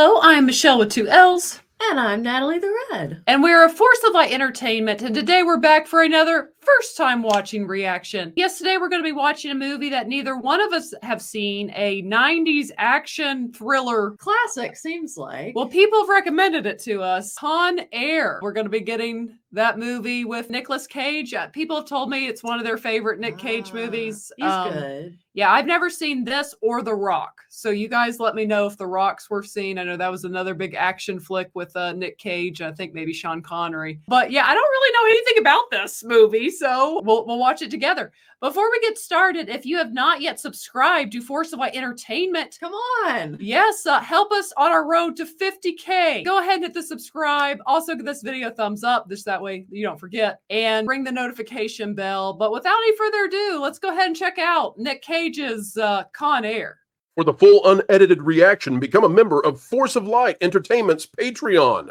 Hello, I'm Michelle with 2 L's. And I'm Natalie the Red. And we're a Force of Light Entertainment, and today we're back for another first time watching reaction. Yes, today we're going to be watching a movie that neither one of us have seen, a 90s action thriller. Classic, seems like. Well, people have recommended it to us. Con Air. We're going to be getting that movie with Nicolas Cage. People have told me it's one of their favorite Nick Cage movies. He's good. Yeah, I've never seen this or The Rock. So you guys let me know if The Rock's worth seeing. I know that was another big action flick with Nick Cage. I think maybe Sean Connery. But yeah, I don't really know anything about this movie, so we'll watch it together. Before we get started, if you have not yet subscribed to Force of Light Entertainment, come on. Yes, help us on our road to 50K. Go ahead and hit the subscribe. Also, give this video a thumbs up, just that way you don't forget. And ring the notification bell. But without any further ado, let's go ahead and check out Nick Cage's Con Air. For the full unedited reaction, become a member of Force of Light Entertainment's Patreon.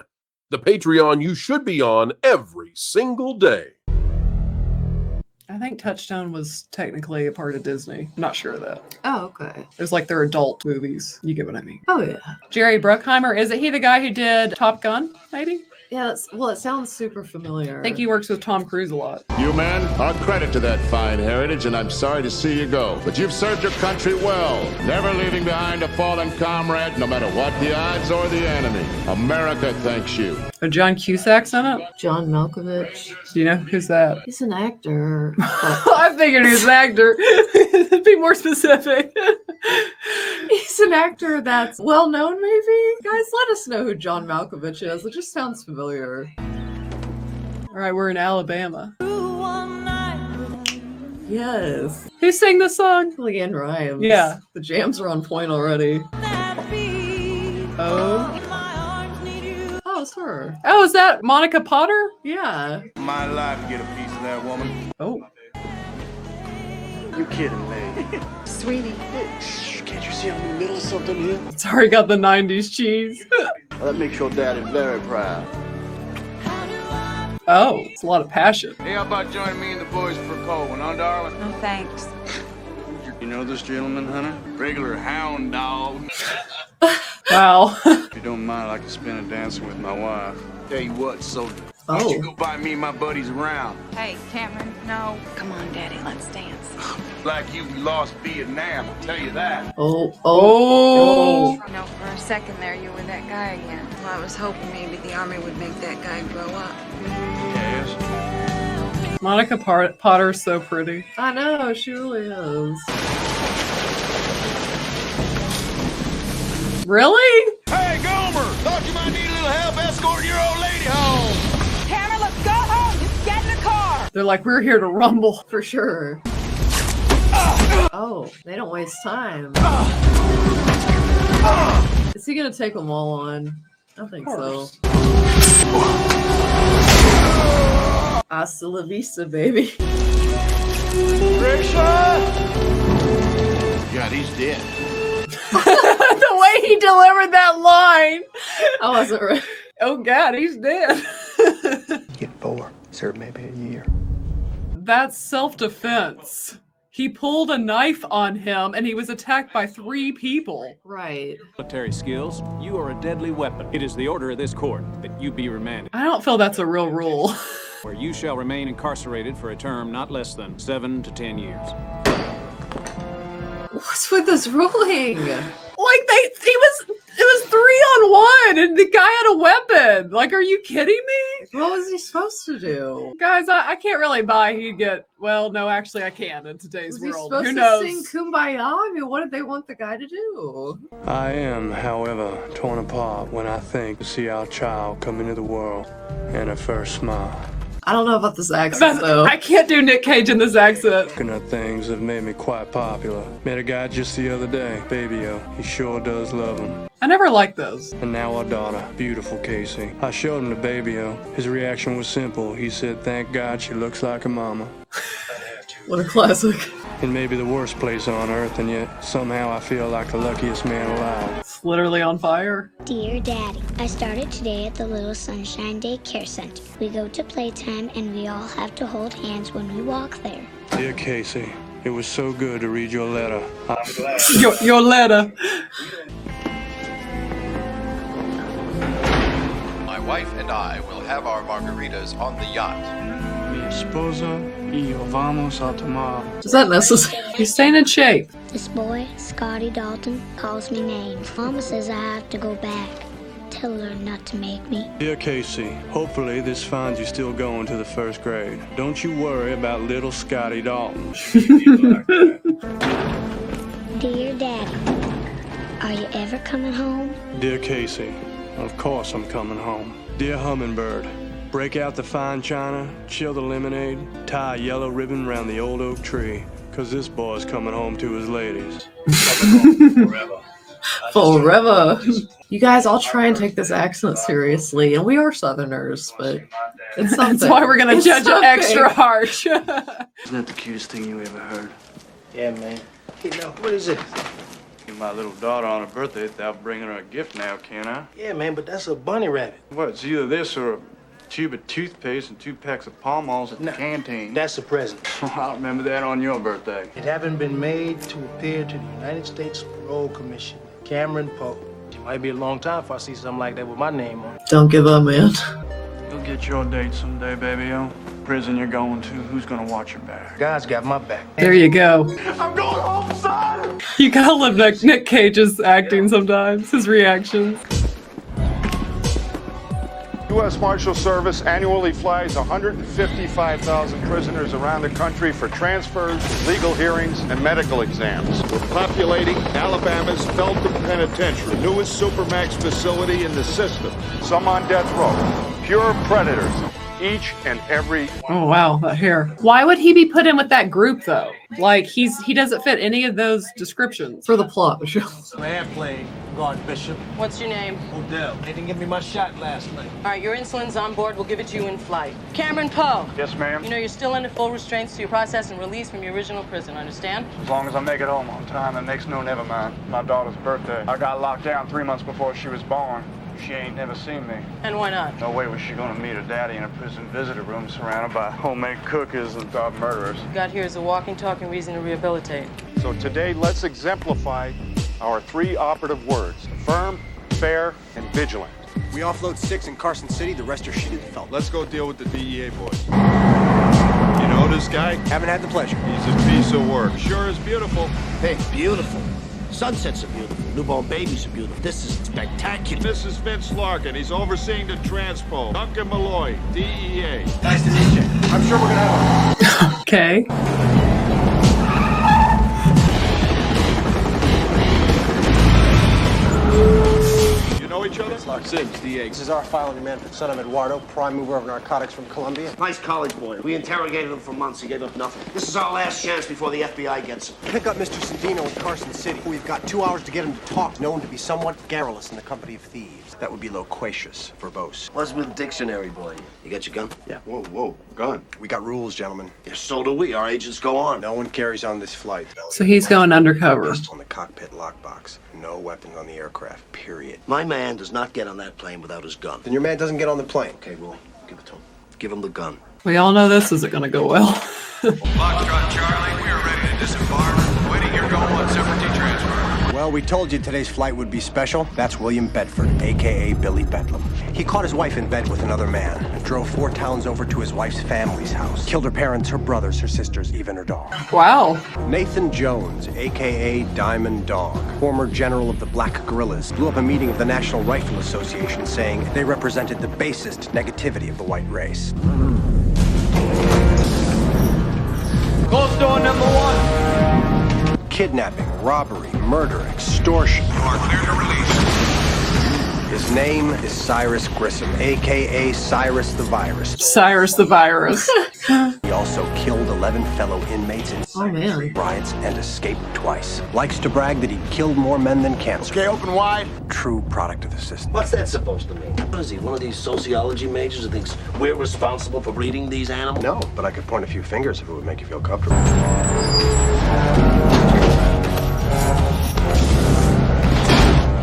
The Patreon you should be on every single day. I think Touchstone was technically a part of Disney. I'm not sure of that. Oh, okay. It was like their adult movies. You get what I mean. Oh, yeah. Jerry Bruckheimer, is it he the guy who did Top Gun, maybe? Yeah, well, it sounds super familiar. I think he works with Tom Cruise a lot. You men are credit to that fine heritage, and I'm sorry to see you go. But you've served your country well, never leaving behind a fallen comrade, no matter what the odds or the enemy. America thanks you. John Cusack's in it? John Malkovich. Do you know who's that? He's an actor. I figured he was an actor. Be more specific. He's an actor that's well known, maybe? Guys, let us know who John Malkovich is. It just sounds familiar. All right, we're in Alabama. Yes. Who sang this song? LeAnn Rimes. Yeah. The jams are on point already. Oh. Oh, it's her. Oh, is that Monica Potter? Yeah. My life get a piece of that woman. Oh. You kidding me? Sweetie. Shh, can't you see I'm in the middle of something here? It's already got the 90s cheese. That makes your daddy very proud. Oh, it's a lot of passion. Hey, how about joining me and the boys for a cold one, huh, darling? No thanks. You know this gentleman, honey? Regular hound dog. Wow. If you don't mind, I'd like to spend a dancing with my wife. Tell you what, soldier. Why don't you go buy me and my buddies around? Hey, Cameron, no. Come on, Daddy, let's dance. Like you lost Vietnam, I'll tell you that. Oh. You know, for a second there, you were that guy again. Well, I was hoping maybe the Army would make that guy grow up. Yes. Monica Potter's so pretty. I know, she really is. Really? Hey, Gomer! Thought you might need a little help escorting your old lady home. Cameron, let's go home. Just get in the car. They're like, we're here to rumble. For sure. Oh, they don't waste time. Is he gonna take them all on? I think so. Hasta la vista, baby. God, he's dead. The way he delivered that line. I wasn't ready. Oh, God, he's dead. Get 4, serve maybe a year. That's self-defense. He pulled a knife on him and he was attacked by 3 people. Right. Military skills, you are a deadly weapon. It is the order of this court that you be remanded, I don't feel that's a real rule. where you shall remain incarcerated for a term not less than 7 to 10 years. What's with this ruling? Like it was 3 on 1 and the guy had a weapon. Like, are you kidding me? What was he supposed to do? Guys, I can't really buy he'd get, well, no, actually I can in today's Was he world. supposed Who to knows? sing Kumbaya? I mean, what did they want the guy to do? I am, however, torn apart when I think to see our child come into the world and her first smile. I don't know about this accent, though. I can't do Nick Cage in this accent. Looking at things have made me quite popular. Met a guy just the other day, Baby-O. He sure does love him. I never liked those. And now our daughter, beautiful Casey. I showed him to Baby-O. His reaction was simple. He said, "Thank God she looks like her mama." What a classic. It may be the worst place on earth, and yet somehow I feel like the luckiest man alive. It's literally on fire. Dear Daddy, I started today at the Little Sunshine Daycare Center. We go to playtime and we all have to hold hands when we walk there. Dear Casey, it was so good to read your letter. I'm glad. Your letter. wife and I will have our margaritas on the yacht. Mi esposa y yo vamos a tomar. Is that necessary? He's staying in shape. This boy, Scotty Dalton, calls me names. Mama says I have to go back. Tell her not to make me. Dear Casey, hopefully this finds you still going to the first grade. Don't you worry about little Scotty Dalton. Dear Daddy, are you ever coming home? Dear Casey, of course I'm coming home. Dear Hummingbird, break out the fine china, chill the lemonade, tie a yellow ribbon around the old oak tree, 'cause this boy's coming home to his ladies. Forever. You guys all try and take this accent seriously, and we are Southerners, but it's something. That's why we're going to judge it extra harsh. Isn't that the cutest thing you ever heard? Yeah, man. Hey, now, what is it? Give my little daughter on her birthday without bringing her a gift now, can I? Yeah, man, but that's a bunny rabbit. What, it's either this or a tube of toothpaste and 2 packs of Pall Malls at the canteen. That's a present. I'll remember that on your birthday. It haven't been made to appear to the United States Parole Commission. Cameron Poe. It might be a long time before I see something like that with my name on it. Don't give up, man. You'll get your date someday, baby-o. Prison you're going to, who's gonna watch your back? God's got my back. There you go. I'm going home, son! You gotta love Nick Cage's acting sometimes, his reactions. U.S. Marshal Service annually flies 155,000 prisoners around the country for transfers, legal hearings, and medical exams. We're populating Alabama's Felton Penitentiary, the newest Supermax facility in the system. Some on death row, pure predators, each and every one. Oh wow, that hair. Why would he be put in with that group though? Like he doesn't fit any of those descriptions. For the plot, Michelle. Airplane, Guard Bishop. What's your name? Odell. They didn't give me my shot last night. All right, your insulin's on board. We'll give it to you in flight. Cameron Poe. Yes, ma'am. You know you're still under full restraints to your process and release from your original prison, understand? As long as I make it home on time, the next never mind. My daughter's birthday. I got locked down 3 months before she was born. She ain't never seen me. And why not? No way was she gonna meet her daddy in a prison visitor room surrounded by homemade cookies and murderers. Got here as a walking, talking reason to rehabilitate. So today, let's exemplify our 3 operative words: firm, fair, and vigilant. We offload 6 in Carson City, the rest are shooting felt. Let's go deal with the DEA boys. You know this guy? Haven't had the pleasure. He's a piece of work. Sure is beautiful. Hey, beautiful. Sunsets are beautiful. Newborn babies are beautiful. This is spectacular. This is Vince Larkin. He's overseeing the transpo. Duncan Malloy, DEA. Nice to meet you. I'm sure we're gonna have Okay. You know each other? It's Lark Sims, DA. This is our filing man for son of Eduardo, prime mover of narcotics from Colombia. Nice college boy. We interrogated him for months. He gave up nothing. This is our last chance before the FBI gets him. Pick up Mr. Sandino in Carson City. We've got 2 hours to get him to talk. Known to be somewhat garrulous in the company of thieves. That would be loquacious, verbose. What's with dictionary, boy? You got your gun? Yeah. Whoa, gun. We got rules, gentlemen. Yeah, so do we. Our agents go on. No one carries on this flight. So he's going undercover. Pistol in the cockpit lockbox. No weapons on the aircraft, period. My man does not get on that plane without his gun. Then your man doesn't get on the plane. Okay, well, give it to him. Give him the gun. We all know this isn't going to go well. Foxtrot Charlie, we are ready to disembark. Waiting your go on 17 transfer. Well, we told you today's flight would be special. That's William Bedford, a.k.a. Billy Bedlam. He caught his wife in bed with another man and drove 4 towns over to his wife's family's house. Killed her parents, her brothers, her sisters, even her dog. Wow. Nathan Jones, a.k.a. Diamond Dog, former general of the Black Guerrillas, blew up a meeting of the National Rifle Association saying they represented the basest negativity of the white race. Close door number 1. Kidnapping, robbery, murder, extortion. You are clear to release. His name is Cyrus Grissom, a.k.a. Cyrus the Virus. Cyrus the Virus. He also killed 11 fellow inmates in riots and escaped twice. Likes to brag that he killed more men than cancer. Okay, open wide. True product of the system. What's that supposed to mean? What is he, one of these sociology majors who thinks we're responsible for breeding these animals? No, but I could point a few fingers if it would make you feel comfortable.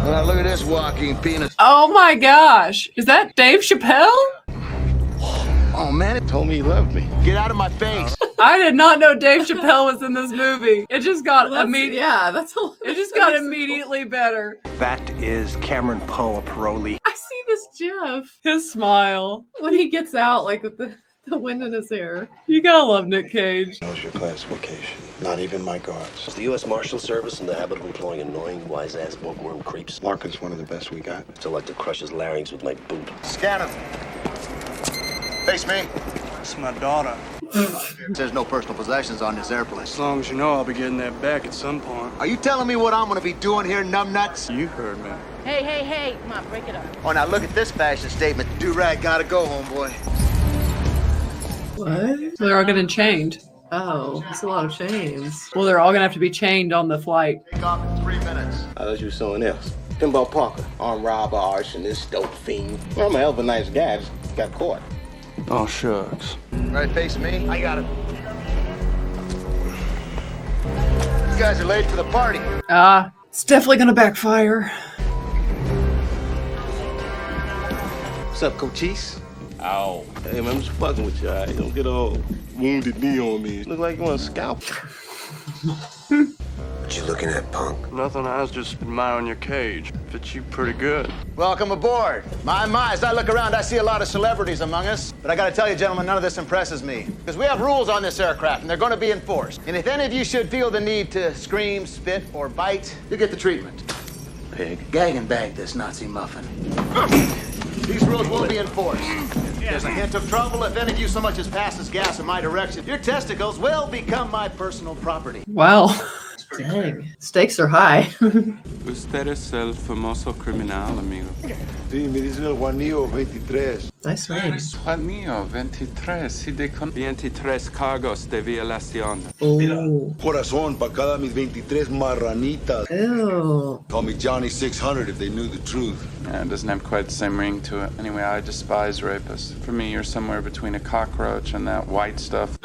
Now look at this walking penis. Oh my gosh. Is that Dave Chappelle? Oh man, it told me he loved me. Get out of my face. I did not know Dave Chappelle was in this movie. It just got immediately. Yeah, that's a It just got immediately better. That is Cameron Poe, a parolee. I see this GIF His smile when he gets out, like with the wind in his hair. You gotta love Nick Cage. Knows your classification. Not even my guards. Is the U.S. Marshal Service in the habit of employing annoying, wise-ass bookworm creeps? Larkin's one of the best we got. So I like to crush his larynx with my boot. Scan him. Face me. It's my daughter. There's no personal possessions on this airplane. As long as you know I'll be getting that back at some point. Are you telling me what I'm gonna be doing here, numbnuts? You heard me. Hey, come on, break it up. Oh, now look at this fashion statement. Do-rag gotta go, homeboy. What? They're all getting chained. Oh, that's a lot of chains. Well, they're all gonna have to be chained on the flight. Take off in 3 minutes. I thought you were someone else. Pinball Parker, armed robber, arson, this dope fiend. Well, I'm a hell of a nice guy. Just got caught. Oh, shucks. Right, face me. I got him. You guys are late for the party. It's definitely gonna backfire. What's up, Cochise? Ow. Hey, man, I'm just fucking with you, all right? Don't get all wounded knee on me. Look like you want to scalp. What you looking at, punk? Nothing, I was just admiring your cage. Fits you pretty good. Welcome aboard. My, as I look around, I see a lot of celebrities among us. But I gotta tell you, gentlemen, none of this impresses me. Because we have rules on this aircraft, and they're gonna be enforced. And if any of you should feel the need to scream, spit, or bite, you get the treatment. Pig. Gag and bag this Nazi muffin. These rules will be enforced. If there's a hint of trouble, if any of you so much as passes gas in my direction, your testicles will become my personal property. Wow. Dang. Stakes are high. Usted es el famoso criminal, amigo. Sí, me dicen el Juanillo 23. Nice name. Juanillo 23 y de con 23 cargos de violación. Oh. Corazón pa' cada mis 23 marranitas. Ew. Call me Johnny 600 if they knew the truth. Yeah, it doesn't have quite the same ring to it. Anyway, I despise rapists. For me, you're somewhere between a cockroach and that white stuff.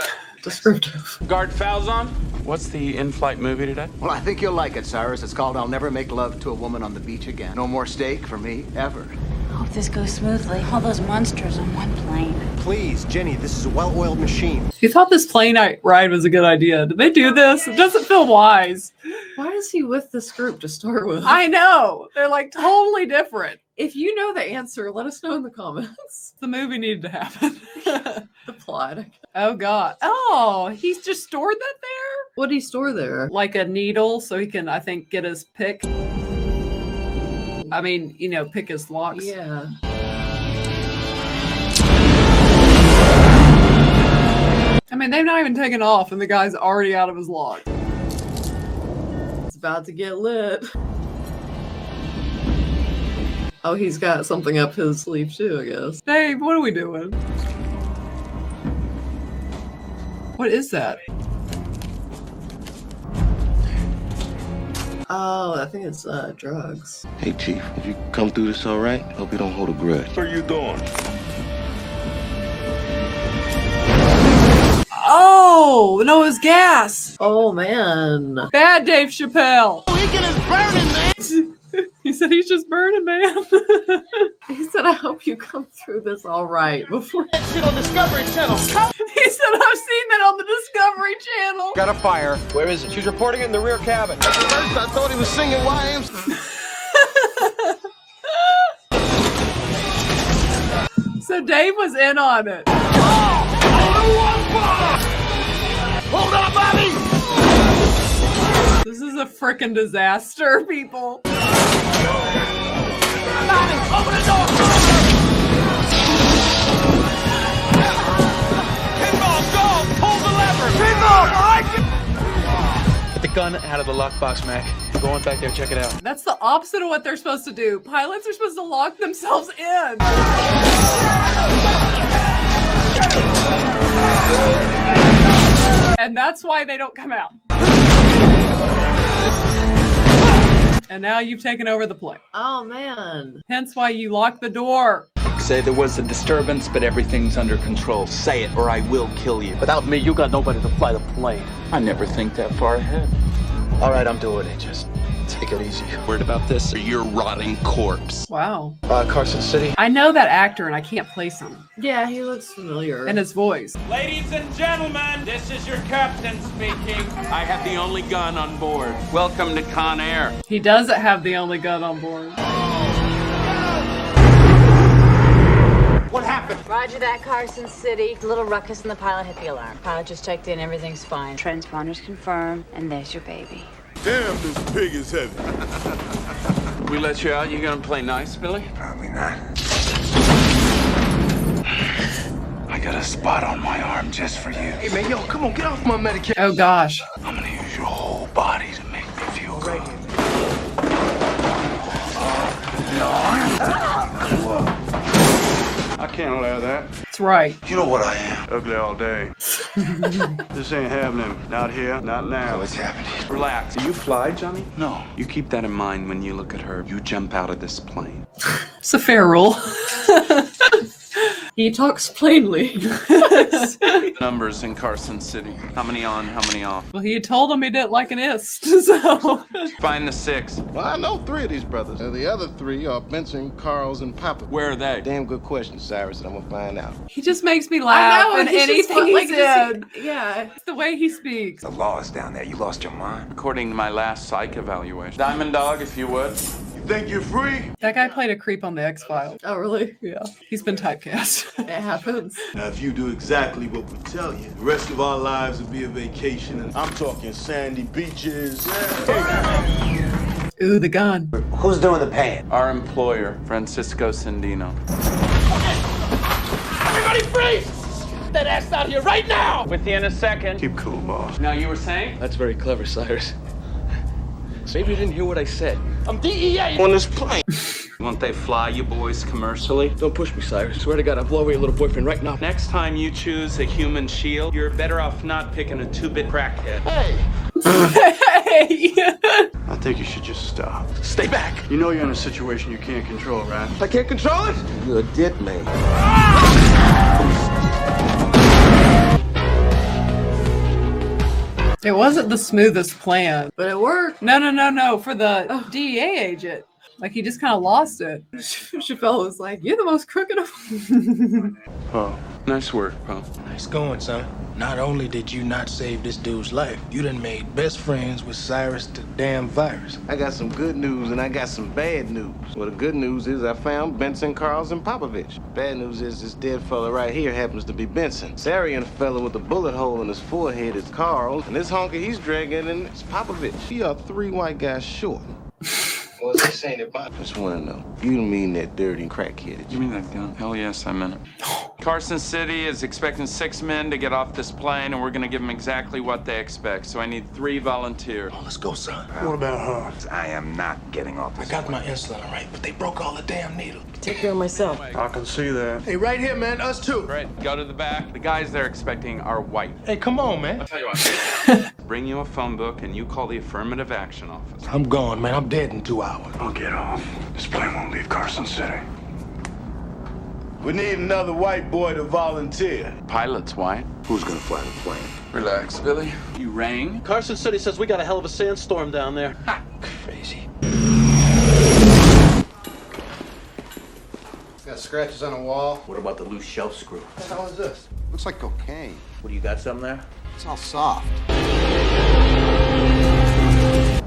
Descriptive. Guard Falzon, what's the in-flight movie today? Well, I think you'll like it, Cyrus. It's called I'll Never Make Love to a Woman on the Beach Again. No more steak for me, ever. Hope this goes smoothly. All those monsters on one plane. Please, Jenny, this is a well-oiled machine. You thought this plane ride was a good idea. Did they do this? It doesn't feel wise. Why is he with this group to start with? I know. They're like totally different. If you know the answer, let us know in the comments. The movie needed to happen. The plot. Oh, God. Oh, he's just stored that there? What did he store there? Like a needle so he can, I think, get his pick. I mean, you know, pick his locks. Yeah. I mean, they've not even taken off and the guy's already out of his lock. It's about to get lit. Oh, he's got something up his sleeve too, I guess. Dave, what are we doing? What is that? Oh, I think it's drugs. Hey, Chief, if you come through this all right, hope you don't hold a grudge. What are you doing? Oh, no, it was gas. Oh, man. Bad Dave Chappelle. Weekend is burning, man. He said he's just burning, man. He said, I hope you come through this all right before. That shit on Discovery Channel. He said, I've seen that on the Discovery Channel. Got a fire. Where is it? She's reporting it in the rear cabin. At first, I thought he was singing YMCA. So Dave was in on it. Hold on, Bobby! This is a frickin' disaster, people. Bobby, open the door! Pinball, go! Pull the lever! Pinball! Get the gun out of the lockbox, Mac. Go on back there, check it out. That's the opposite of what they're supposed to do. Pilots are supposed to lock themselves in. And that's why they don't come out. And now you've taken over the plane. Oh, man. Hence why you lock the door. Say there was a disturbance, but everything's under control. Say it, or I will kill you. Without me, you got nobody to fly the plane. I never think that far ahead. All right, I'm doing it. Just Take it easy. Worried about this or your rotting corpse? Wow. Carson City. I know that actor and I can't place him. Yeah, he looks familiar. And his voice. Ladies and gentlemen, this is your captain speaking. I have the only gun on board. Welcome to Con Air. He doesn't have the only gun on board. What happened? Roger that, Carson City. A little ruckus and the pilot hit the alarm. Pilot just checked in, everything's fine. Transponders confirm, and there's your baby. Damn, this pig is heavy. We let you out, you gonna play nice, Billy? Probably not. I got a spot on my arm just for you. Hey, man, yo, come on, get off my medication. Oh, gosh. I'm gonna use your whole body to make me feel good. I can't allow that. That's right. You know what I am. Ugly all day. This ain't happening. Not here, not now. What's happening? Relax. Do you fly, Johnny? No. You keep that in mind when you look at her. You jump out of this plane. It's a fair rule. He talks plainly. Numbers in Carson City. How many on, how many off? Well, he told him he didn't like an ist, so. Find the 6. Well, I know 3 of these brothers. The other 3 are Benson, Carls, and Papa. Where are they? Damn good question, Cyrus, and I'm gonna find out. He just makes me laugh. I know, and he's just anything he like, said. Yeah. It's the way he speaks. The law is down there. You lost your mind. According to my last psych evaluation. Diamond Dog, if you would. You think you're free? That guy played a creep on the X-Files. Oh, really? Yeah. He's been typecast. It happens. Now, if you do exactly what we tell you, the rest of our lives will be a vacation, and I'm talking sandy beaches. Ooh, the gun. Who's doing the paying? Our employer, Francisco Sandino. Everybody freeze! Get that ass out here right now! With you in a second. Keep cool, boss. Now, you were saying? That's very clever, Cyrus. Maybe you didn't hear what I said. I'm DEA on this plane. Won't they fly you boys commercially? Don't push me, Cyrus. Swear to God, I'll blow away your little boyfriend right now. Next time you choose a human shield, you're better off not picking a 2-bit crackhead. Hey. Hey! I think you should just stop. Stay back. You know you're in a situation you can't control, right? I can't control it? You're a dead man. It wasn't the smoothest plan. But it worked. No. For the DEA agent. Like, he just kind of lost it. Chappelle was like, you're the most crooked of Oh. Nice work, Poe. Nice going, son. Not only did you not save this dude's life, you done made best friends with Cyrus the damn virus. I got some good news and I got some bad news. Well, the good news is I found Benson, Carls, and Popovich. Bad news is this dead fella right here happens to be Benson. Sarian fella with a bullet hole in his forehead is Carl, and this honker he's dragging in is Popovich. We are 3 white guys short. What's he saying about? Just want to know. You don't mean that dirty crackhead? You mean that gun? Hell yes, I meant it. Carson City is expecting 6 men to get off this plane, and we're gonna give them exactly what they expect. So I need 3 volunteers. Oh, let's go, son. What about her? I am not getting off I this. got my insulin all right, but they broke all the damn needles. Take care of myself. I can see that. Hey, right here, man. Us too. Right, go to the back. The guys they're expecting are white. Hey, come on, man. I'll tell you what. Bring you a phone book, and you call the affirmative action office. I'm gone, man. I'm dead in 2 hours. I'll get off. This plane won't leave Carson City. We need another white boy to volunteer. Pilot's white. Who's gonna fly the plane? Relax, Billy. You rang? Carson City says we got a hell of a sandstorm down there. Ha! Crazy. Got scratches on the wall. What about the loose shelf screw? What the hell is this? Looks like cocaine. What, do you got some there? It's all soft.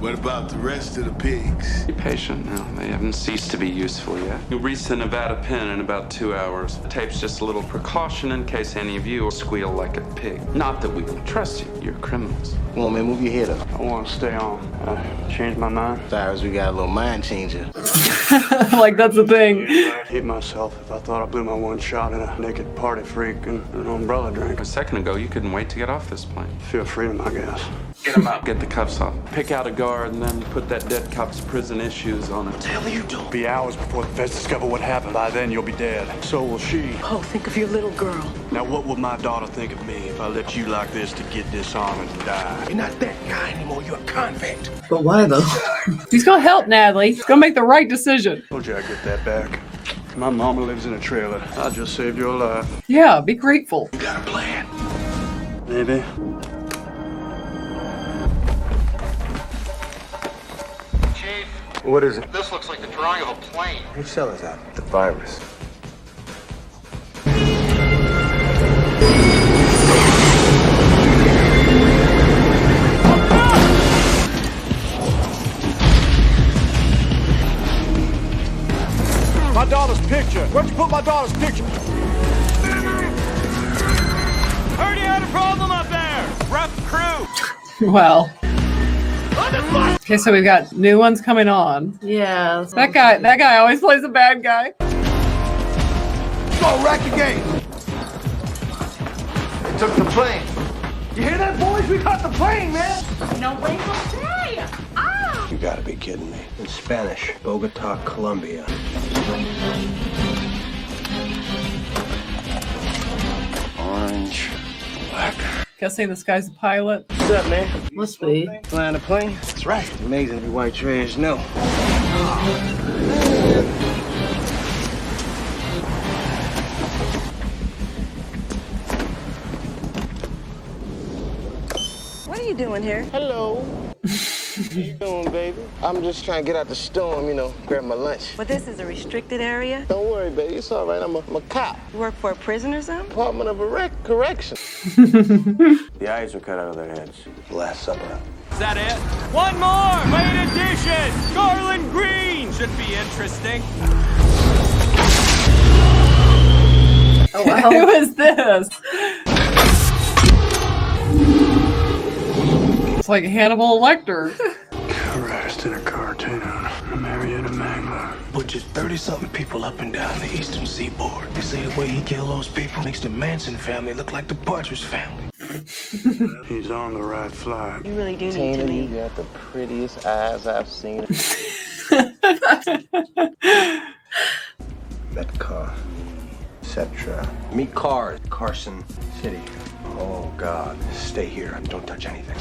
What about the rest of the pigs? Be patient now. They haven't ceased to be useful yet. You'll reach the Nevada Pen in about 2 hours. The tape's just a little precaution in case any of you squeal like a pig. Not that we don't trust you. You're criminals. Come on, man, move your head up. I want to stay on. Change my mind. Cyrus, we got a little mind changer. Like, that's the thing. I'd hate myself if I thought I blew my one shot in a naked party freak and an umbrella drink. A second ago, you couldn't wait to get off this plane. Feel freedom, I guess. Get him out. Get the cuffs off. Pick out a guard and then put that dead cop's prison issues on it. What the hell are you doing? Be hours before the feds discover what happened. By then, you'll be dead. So will she. Oh, think of your little girl. Now, what will my daughter think of me if I left you like this to get disarmed and die? You're not that guy anymore. You're a convict. But why, though? He's gonna help Natalie. He's gonna make the right decision. Told you I'd get that back. My mama lives in a trailer. I just saved your life. Yeah, be grateful. You got a plan? Maybe. What is it? This looks like the drawing of a plane. Which cell is that? The virus. My daughter's picture. Where'd you put my daughter's picture? Heard you had a problem up there. Rough crew. Well. Okay, so we've got new ones coming on. Yeah. That guy always plays a bad guy. Go wreck again. They took the plane. You hear that, boys? We got the plane, man. No way to say. Ah! You gotta be kidding me. In Spanish, Bogota, Colombia. Orange, black. Guessing this guy's a pilot. What's up, man? Must be. Flying a plane? That's right. Amazing you white trash know. What are you doing here? Hello. What you doing, baby? I'm just trying to get out the storm, grab my lunch. But this is a restricted area? Don't worry, baby. It's all right. I'm a cop. You work for a prison or something? Department of Correction. The eyes were cut out of their heads. Last Supper. Is that it? One more! Late edition! Garland Green! Should be interesting. Oh, wow. Who is this? It's like Hannibal Lecter. Christ, in a cartoon. Marietta Mangler. Butchered 30-something people up and down the eastern seaboard. They say the way he killed those people makes the Manson family look like the Partridge family. He's on the right flight. You really do need to Tina, leave. you got the prettiest eyes I've seen. Metcalf, etc. Meet Cars, Carson City. Oh, God. Stay here. Don't touch anything.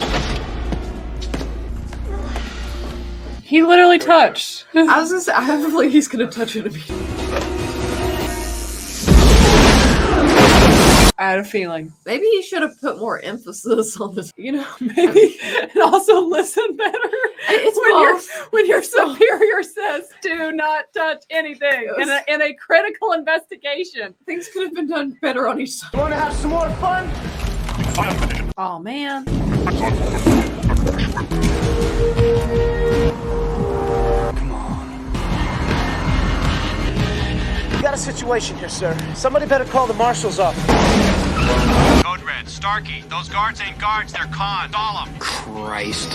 He literally touched. I was gonna say, I have a feeling he's gonna touch it immediately. I had a feeling. Maybe he should have put more emphasis on this. Maybe, and also listen better. It's when your superior says, "Do not touch anything" in a critical investigation. Things could have been done better on each side. You want to have some more fun? Oh man. We got a situation here, sir. Somebody better call the marshals up. Code Red, Starkey. Those guards ain't guards, they're cons. All of them. Christ.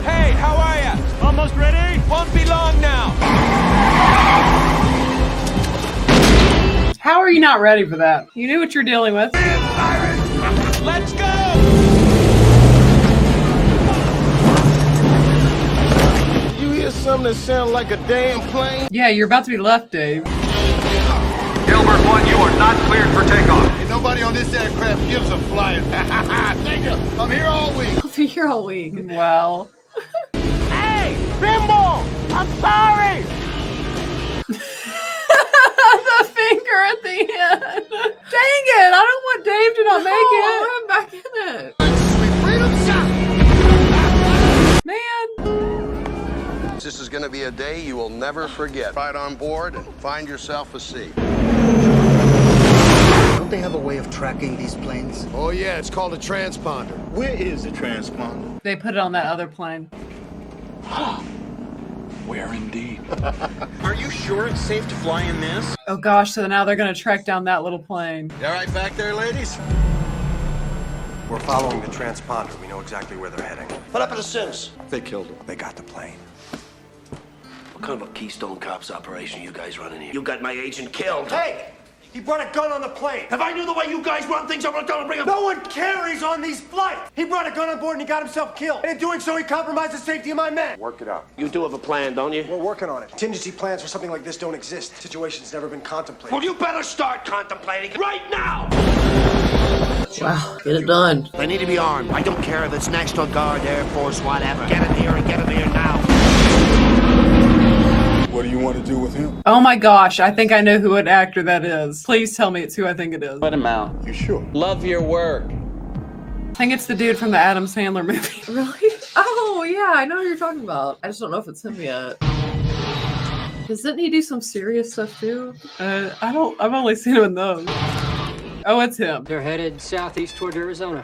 Hey, how are ya? Almost ready? Won't be long now. How are you not ready for that? You knew what you're dealing with. Let's go! You hear something that sounds like a damn plane? Yeah, you're about to be left, Dave. Gilbert 1, you are not cleared for takeoff. Ain't nobody on this aircraft gives a flying. Thank you. I'm here all week. I'll be here all week. Well. Hey, Bimbo! I'm sorry! The finger at the end. Dang it! I don't want Dave to not make it. I'm back in it. Man. This is going to be a day you will never forget. Right on board and find yourself a seat. Don't they have a way of tracking these planes? Oh, yeah, it's called a transponder. Where is the transponder? They put it on that other plane. Where indeed? Are you sure it's safe to fly in this? Oh gosh, so now they're going to track down that little plane. You all right back there, ladies? We're following the transponder. We know exactly where they're heading. What happened to Sims? They killed him. They got the plane. What kind of a Keystone Cops operation you guys running here? You got my agent killed. Hey! He brought a gun on the plane. If I knew the way you guys run things, I would have done bring him. No one carries on these flights. He brought a gun on board and he got himself killed. And in doing so, he compromised the safety of my men. Work it out. You do have a plan, don't you? We're working on it. Contingency plans for something like this don't exist. The situation's never been contemplated. Well, you better start contemplating right now. Wow, get it done. They need to be armed. I don't care if it's National Guard, Air Force, whatever. Get in here and get in here now. What do you want to do with him? Oh my gosh, I think I know who an actor that is. Please tell me it's who I think it is. Let him out. You sure? Love your work. I think it's the dude from the Adam Sandler movie. Really? Oh, yeah, I know who you're talking about. I just don't know if it's him yet. Doesn't he do some serious stuff too? I don't. I've only seen him in those. Oh, it's him. They're headed southeast toward Arizona.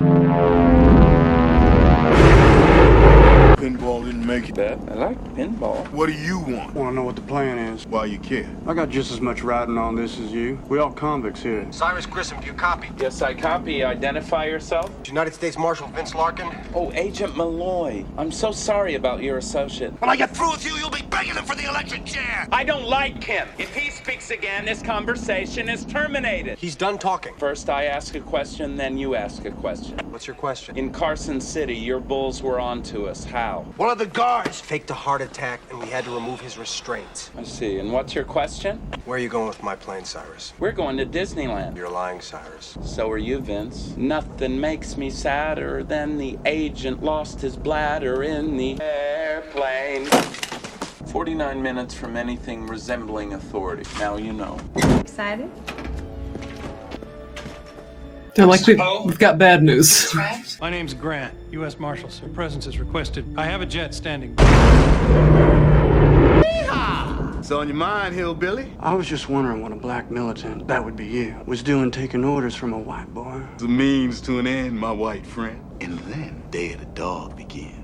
Pinball didn't make it. I like pinball. What do you want? Want to know what the plan is? Why you care? I got just as much writing on this as you. We all convicts here. Cyrus Grissom, do you copy? Yes, I copy. Identify yourself. United States Marshal Vince Larkin. Oh, Agent Malloy. I'm so sorry about your associate. When I get through with you, you'll be begging him for the electric chair. I don't like him. If he speaks again, this conversation is terminated. He's done talking. First I ask a question, then you ask a question. What's your question? In Carson City, your bulls were on to us. How? One of the guards faked a heart attack, and we had to remove his restraints. I see. And what's your question? Where are you going with my plane, Cyrus? We're going to Disneyland. You're lying, Cyrus. So are you, Vince. Nothing makes me sadder than the agent lost his bladder in the airplane. 49 minutes from anything resembling authority. Now you know. Excited? They're like, we've got bad news. My name's Grant, U.S. Marshal, sir. Presence is requested. I have a jet standing. What's on your mind, hillbilly? I was just wondering what a black militant, that would be you, was doing taking orders from a white boy. The means to an end, my white friend. And then Day of the Dog begins.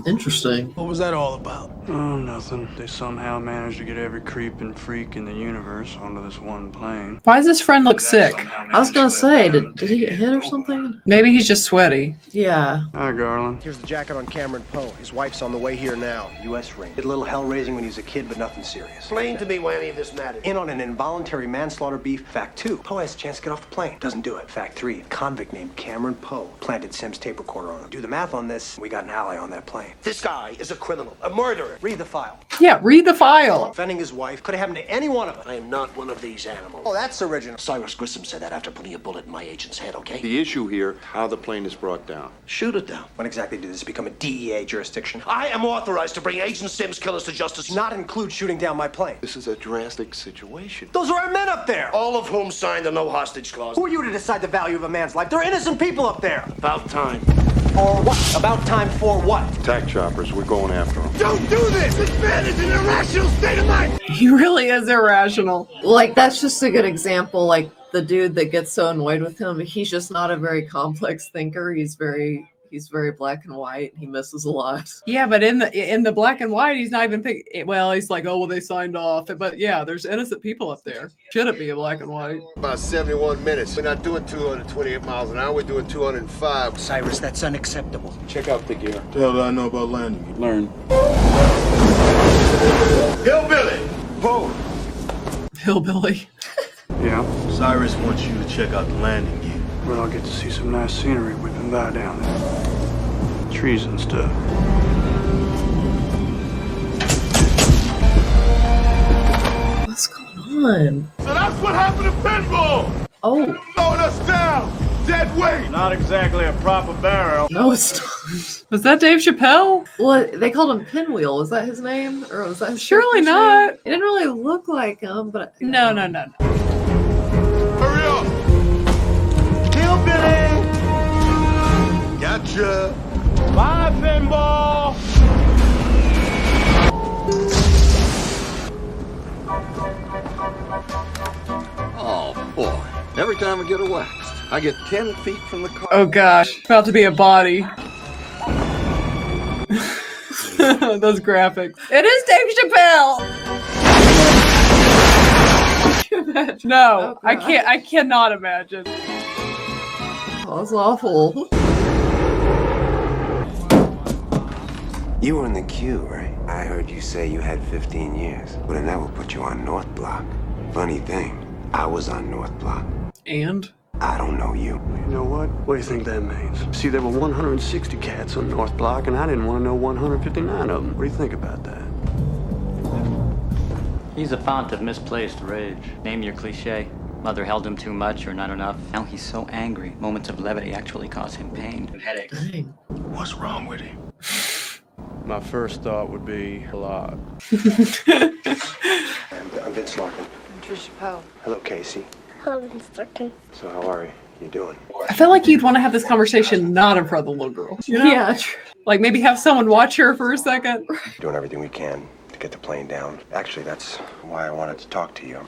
Interesting. What was that all about? Oh, nothing. They somehow managed to get every creep and freak in the universe onto this one plane. Why does his friend look sick? I was gonna say, did he get hit or something? Maybe he's just sweaty. Yeah. Hi, Garland. Here's the jacket on Cameron Poe. His wife's on the way here now. U.S. ring. Did a little hell-raising when he was a kid, but nothing serious. Explain to me why any of this matters. In on an involuntary manslaughter beef. Fact 2. Poe has a chance to get off the plane. Doesn't do it. Fact 3. A convict named Cameron Poe planted Sim's tape recorder on him. Do the math on this, we got an ally on that plane. This guy is a criminal, a murderer. Read the file. Yeah, read the file. Offending his wife could have happened to any one of us. I am not one of these animals. Oh, that's original. Cyrus Grissom said that after putting a bullet in my agent's head, okay? The issue here, how the plane is brought down. Shoot it down. When exactly did this become a DEA jurisdiction? I am authorized to bring Agent Sims killers to justice. Not include shooting down my plane. This is a drastic situation. Those are our men up there. All of whom signed the no hostage clause. Who are you to decide the value of a man's life? They're innocent people up there. About time. Or what? About time for what? Attack choppers, we're going after them. Don't do this! This man is in an irrational state of mind! He really is irrational. Like, that's just a good example. Like, the dude that gets so annoyed with him, he's just not a very complex thinker. He's very black and white. He misses a lot. Yeah, but in the black and white, he's not even thinking. Well, he's like, oh, well, they signed off. But yeah, there's innocent people up there. Should it be a black and white? About 71 minutes. We're not doing 228 miles an hour. We're doing 205. Cyrus, that's unacceptable. Check out the gear. What the hell do I know about landing? Learn. Hillbilly! Poe! Hillbilly. Yeah? Cyrus wants you to check out the landing gear. Well, I'll get to see some nice scenery whipping by down there. Trees and stuff. What's going on? So that's what happened to Pinball! Oh. Throwing us down! Dead weight! Not exactly a proper barrel. No, it's not. Was that Dave Chappelle? Well, they called him Pinwheel. Was that his name? Or was that his Surely character's not. name? It didn't really look like him, but... No. Hurry up! Hillbilly! Gotcha! Bye, Pinball! Oh, boy. Every time I get a wax, I get 10 feet from the car. Oh gosh, about to be a body. Those graphics. It is Dave Chappelle. No, I can't. I cannot imagine. Oh, that's awful. You were in the queue, right? I heard you say you had 15 years. Well, then that would put you on North Block. Funny thing, I was on North Block. And? I don't know you. You know what? What do you think that means? See, there were 160 cats on North Block, and I didn't want to know 159 of them. What do you think about that? He's a font of misplaced rage. Name your cliche. Mother held him too much or not enough. Now he's so angry. Moments of levity actually cause him pain and headaches. Dang. What's wrong with him? My first thought would be a lot. I'm Vince Larkin. Trisha Poe. Hello, Casey. Hello, Mr. Larkin. So how are you? you doing? I feel like you'd want to have this conversation not in front of the little girl. You know? Yeah, true. Like maybe have someone watch her for a second. Doing everything we can to get the plane down. Actually, that's why I wanted to talk to you.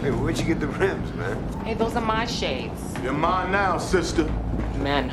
Hey, where'd you get the rims, man? Hey, those are my shades. You're mine now, sister. Men.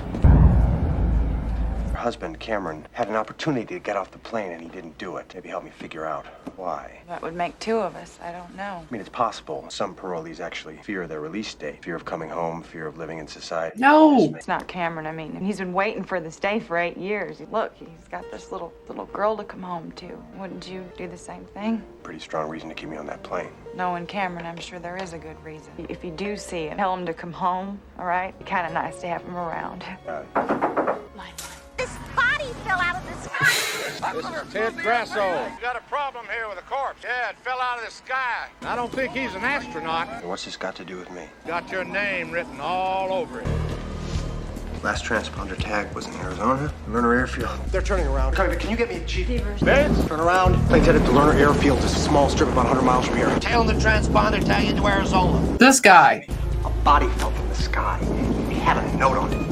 Her husband, Cameron, had an opportunity to get off the plane and he didn't do it. Maybe help me figure out why. That would make two of us. I don't know. I mean, it's possible. Some parolees actually fear their release date. Fear of coming home, fear of living in society. No. It's not Cameron. I mean, he's been waiting for this day for 8 years. Look, he's got this little girl to come home to. Wouldn't you do the same thing? Pretty strong reason to keep me on that plane. Knowing Cameron, I'm sure there is a good reason. If you do see him, tell him to come home, all right? Be kind of nice to have him around. This body fell out of the sky. This is Ted Grasso. You got a problem here with a corpse. Yeah, it fell out of the sky. I don't think he's an astronaut. And what's this got to do with me? Got your name written all over it. Last transponder tag was in Arizona, Lerner Airfield. They're turning around. Can you get me a Jeep? Vince? Turn around. Plane's headed to Lerner Airfield. It's a small strip about 100 miles from here. Tail the transponder tag into Arizona. This guy. A body fell from the sky. He had a note on it.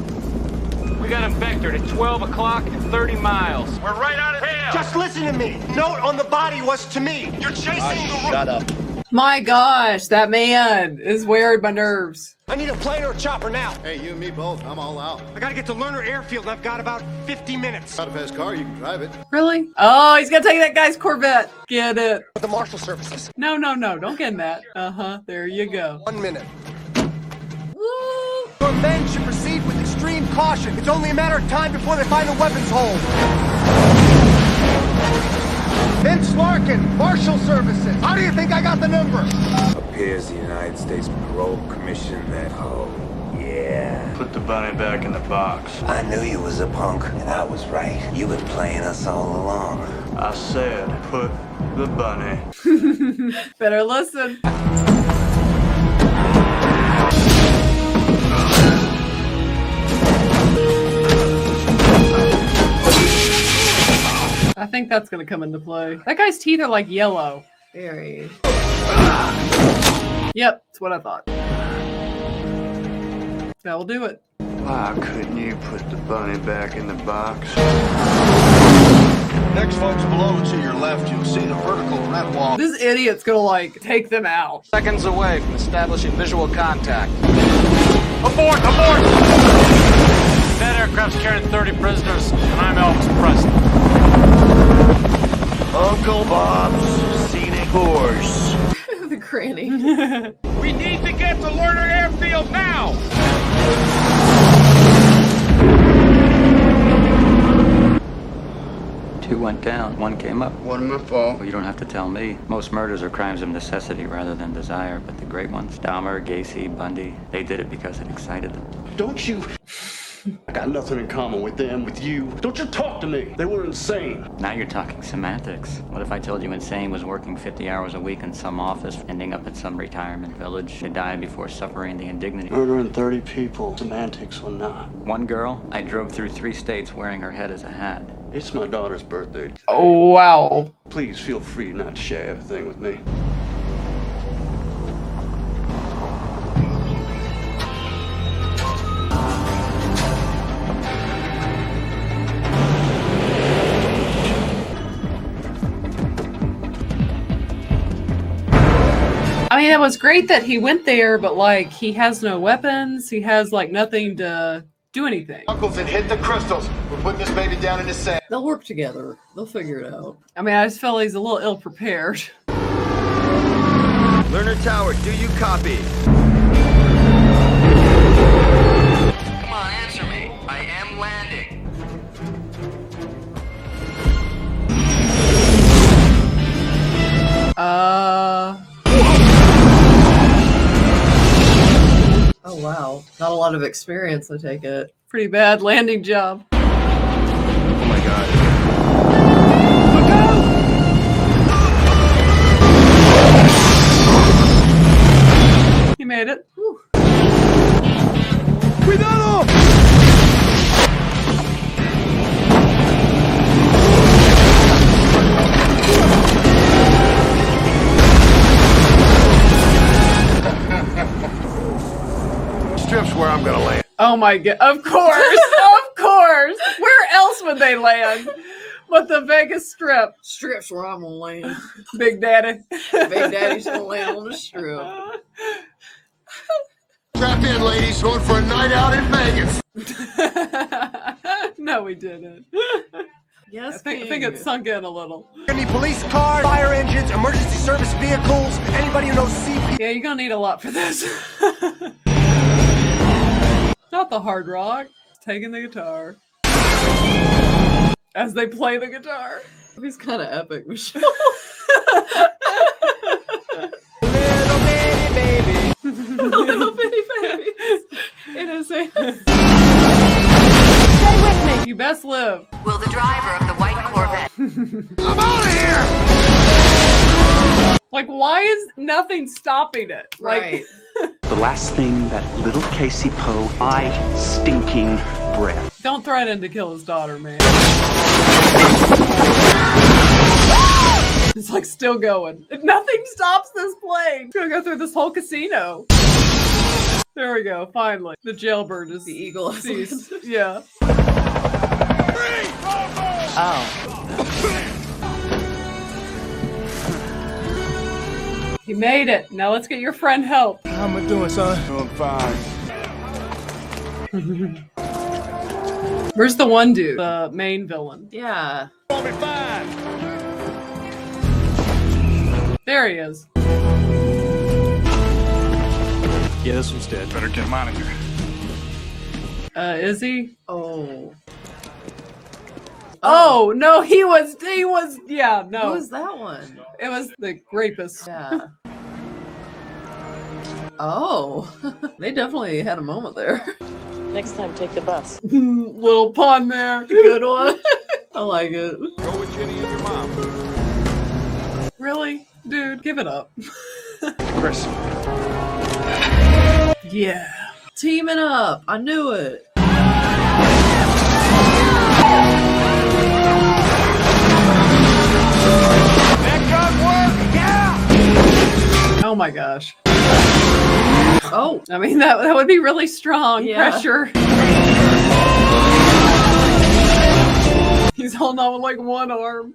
We got him vectored at 12 o'clock and 30 miles. We're right on his tail. Just listen to me. Note on the body was to me. You're chasing the... Shut up. My gosh, that man is wearing my nerves. I need a plane or a chopper now. Hey, you and me both. I'm all out. I gotta get to Lerner Airfield. I've got about 50 minutes. Got a fast car, you can drive it. Really? Oh, he's gonna take that guy's Corvette. Get it. The Marshal Services. No, don't get in that. There you go. 1 minute. Your men should proceed with extreme caution. It's only a matter of time before they find a weapons hole. Vince Larkin, Marshal Services. How do you think I got the number? Appears the United States Parole Commission that... Oh, yeah. Put the bunny back in the box. I knew you was a punk, and I was right. You've been playing us all along. I said, put the bunny. Better listen. I think that's gonna come into play. That guy's teeth are like yellow. Very. Yep, that's what I thought. That'll do it. Why couldn't you put the bunny back in the box? Next, folks, below and to your left, you'll see the vertical red wall. This idiot's gonna like take them out. Seconds away from establishing visual contact. Abort! Abort! That aircraft's carrying 30 prisoners, and I'm Elvis Presley. Uncle Bob's scenic horse. The granny. We need to get to Lerner Airfield now! Two went down, one came up. Wasn't my fault. Well, you don't have to tell me. Most murders are crimes of necessity rather than desire, but the great ones, Dahmer, Gacy, Bundy, they did it because it excited them. Don't you... I got nothing in common with them, with you. Don't you talk to me. They were insane. Now you're talking semantics. What if I told you insane was working 50 hours a week in some office, ending up at some retirement village to die before suffering the indignity? Murdering 30 people. Semantics or not. One girl, I drove through 3 states wearing her head as a hat. It's my daughter's birthday. Oh, wow. Please feel free not to share everything with me. I mean, it was great that he went there, but like he has no weapons. He has like nothing to do anything. Uncles had hit the crystals. We're putting this baby down in the sand. They'll work together. They'll figure it out. I mean, I just feel he's a little ill-prepared. Lerner Tower, do you copy? Come on, answer me. I am landing. Oh, wow. Not a lot of experience, I take it. Pretty bad landing job. Oh my God. He made it. Whew. Cuidado! Oh my god! Of course, of course. Where else would they land? But the Vegas Strip. Strip's where I'm gonna land. Big Daddy. Big Daddy's gonna land on the strip. Strap in, ladies. Going for a night out in Vegas. No, we didn't. Yes, I think it sunk in a little. Any police cars, fire engines, emergency service vehicles, anybody who knows CP. Yeah, you're gonna need a lot for this. Not the hard rock. Taking the guitar. As they play the guitar. He's kind of epic, Michelle. Little bitty baby. Little bitty baby. It is a... Stay with me. You best live. Will the driver of the white Corvette? I'm out of here! Like, why is nothing stopping it? Right. The last thing that little Casey Poe, I stinking breath. Don't threaten to kill his daughter, man. It's like still going. Nothing stops this plane. It's gonna go through this whole casino. There we go. Finally, the jailbird is The eagle has ceased. Yeah. Oh. He made it. Now let's get your friend help. How am I doing, son? Doing fine. Where's the one dude? The main villain. Yeah. There he is. Yeah, this one's dead. Better get him out of here. Is he? Oh. Oh, no, he was, yeah, no. Who was that one? It was the rapist. Yeah. Oh. They definitely had a moment there. Next time, take the bus. Little pun there. Good one. I like it. Go with Jenny and your mom. Really? Dude, give it up. Chris. Yeah. Teaming up. I knew it. Oh my gosh. Oh. I mean, that would be really strong pressure. He's holding on with like one arm.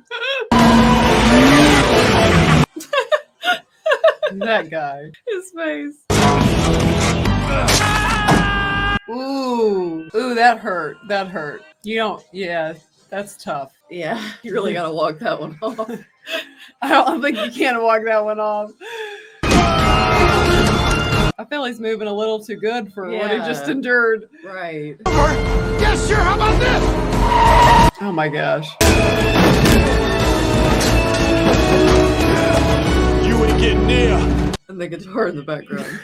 That guy. His face. Ooh. Ooh, that hurt. That hurt. You don't, yeah, that's tough. Yeah, you really gotta walk that one off. I don't think you can walk that one off. I feel he's moving a little too good for what he just endured. Right. Yes, sure. How about this? Oh my gosh. You ain't getting near. And the guitar in the background.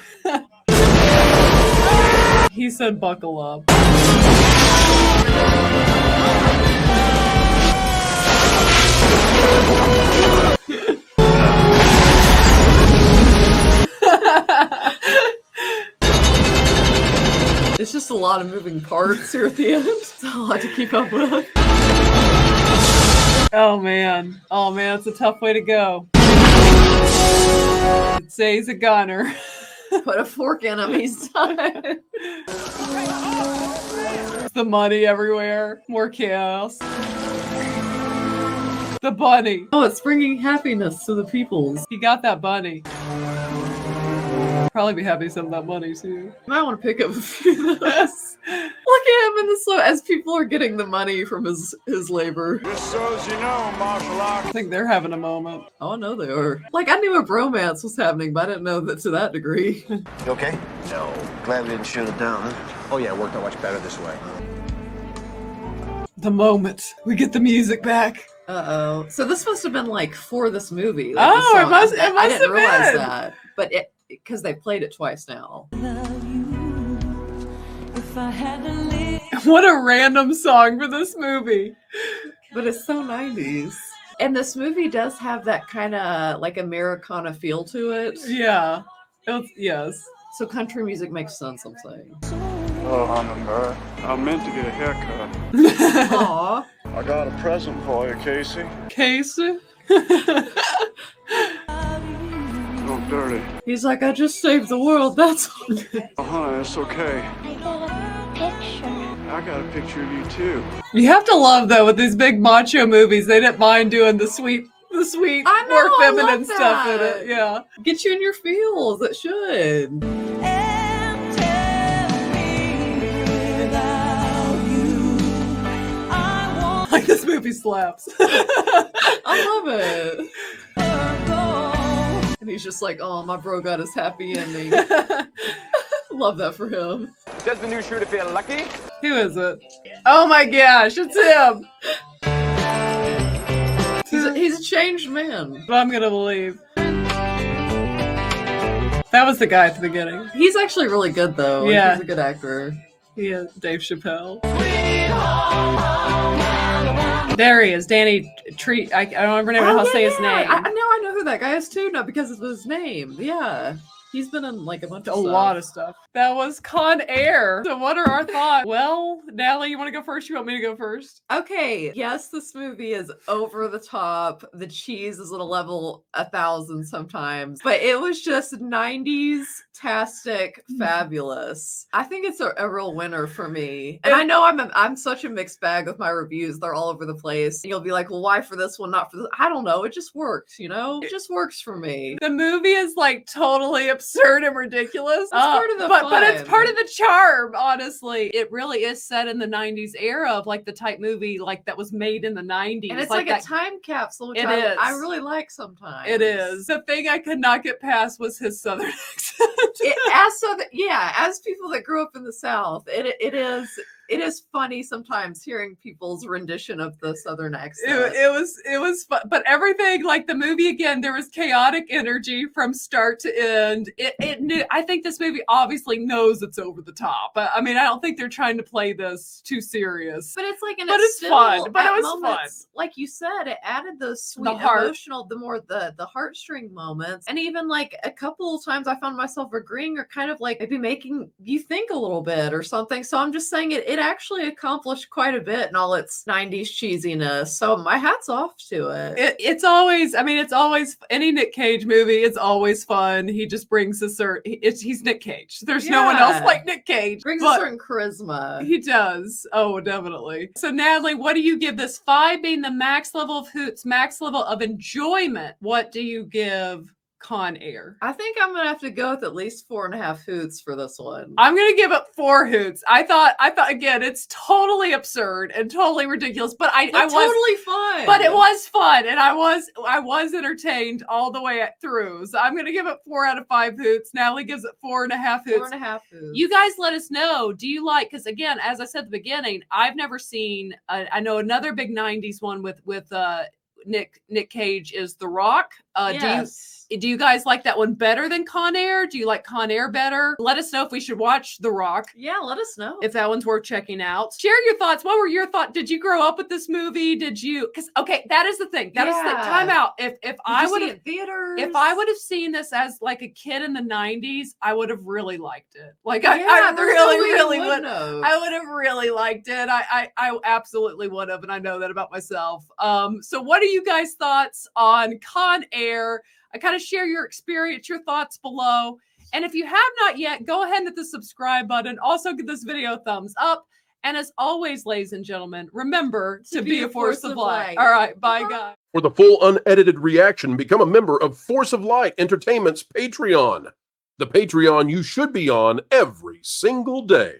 He said buckle up. It's just a lot of moving parts here at the end. It's a lot to keep up with. Oh man, it's a tough way to go. Say he's a gunner. Put a fork in him, he's done. The money everywhere, more chaos. The bunny. Oh, it's bringing happiness to the peoples. He got that bunny. Probably be happy some of that money too. You might want to pick up a few of those. Look at him in the slow as people are getting the money from his labor. Just so as you know, martial art. I think they're having a moment. Oh, no, they are. Like, I knew a bromance was happening, but I didn't know that to that degree. You okay? No. Glad we didn't shoot it down, huh? Oh yeah, it worked out much better this way. The moment we get the music back. Uh-oh. So this must have been like for this movie. Like, Oh, it must I didn't have realize been. that. But because they played it twice now. What a random song for this movie. But it's so 90s. And this movie does have that kind of like Americana feel to it. Yeah. Yes. So country music makes sense, I'm saying. Oh, Hummingbird. I meant to get a haircut. Aw. I got a present for you, Casey. Casey? Oh, dirty. He's like, I just saved the world, that's all. Oh, honey, it's okay. picture. I got a picture of you too. You have to love though with these big macho movies, they didn't mind doing the sweet, I know, more I feminine love stuff in that. it. Yeah, Get you in your feels. It should. like this movie slaps. I love it. And he's just like, oh, my bro got his happy ending. Love that for him. Does the new shooter feel lucky? Who is it? Oh my gosh, it's him. He's a changed man. But I'm gonna believe. That was the guy at the beginning. He's actually really good though. Yeah. He's a good actor. Yeah, Dave Chappelle. There he is, Danny Treat. I don't remember how to say his name. I know who that guy is too. Not because of his name. Yeah. He's been in like a bunch of stuff. lot of stuff. That was Con Air. So what are our thoughts? Well, Natalie, you want to go first? You want me to go first? Okay, yes, this movie is over the top. The cheese is at a level 1,000 sometimes, but it was just 90s-tastic, fabulous. I think it's a real winner for me. And I know I'm such a mixed bag with my reviews. They're all over the place. You'll be like, well, why for this one, not for this? I don't know. It just works, you know? It just works for me. The movie is like totally absurd and ridiculous. It's part of the but it's fun. part of the charm, honestly. It really is set in the 90s era of like the type movie like that was made in the 90s. And it's like like that, a time capsule, which It I is. really like sometimes. It is. The thing I could not get past was his southern accent. As people that grew up in the South, it is funny sometimes hearing people's rendition of the Southern accent. It was fun, but everything like the movie again, there was chaotic energy from start to end. It knew. I think this movie obviously knows it's over the top. But I mean, I don't think they're trying to play this too serious. But it's like, it's fun. But it was fun. Like you said, it added those sweet, The heart. emotional, the heartstring moments, and even like a couple of times I found myself agreeing or kind of like maybe making you think a little bit or something. So I'm just saying it actually accomplished quite a bit in all its 90s cheesiness. So my hat's off to it. It's always any Nick Cage movie. It's always fun. He just brings he's Nick Cage. There's no one else like Nick Cage. Brings a certain charisma. He does. Oh, definitely. So Natalie, what do you give this? 5 being the max level of hoots, max level of enjoyment. What do you give Con Air? I think I'm gonna have to go with at least 4.5 hoots for this one. I'm gonna give it 4 hoots. I thought again, it's totally absurd and totally ridiculous, but I was totally fun. But it was fun, and I was entertained all the way through. So I'm gonna give it 4 out of 5 hoots. Natalie gives it 4.5 hoots. 4.5 hoots. You guys let us know. Do you like? Because again, as I said at the beginning, I've never seen. I know another big '90s one with Nick Cage is The Rock. Yes. Do you guys like that one better than Con Air? Do you like Con Air better? Let us know if we should watch The Rock. Yeah, let us know. If that one's worth checking out. Share your thoughts. What were your thoughts? Did you grow up with this movie? Did you? Because okay, that is the thing. That is the time out. If I would have theaters, if I would have seen this as like a kid in the 90s, I would have really liked it. Like I really would. I would have really liked it. I absolutely would have, and I know that about myself. So what are you guys' thoughts on Con Air? I kind of share your experience, your thoughts below. And if you have not yet, go ahead and hit the subscribe button. Also give this video a thumbs up. And as always, ladies and gentlemen, remember to be a force of light. All right, bye guys. For the full unedited reaction, become a member of Force of Light Entertainment's Patreon. The Patreon you should be on every single day.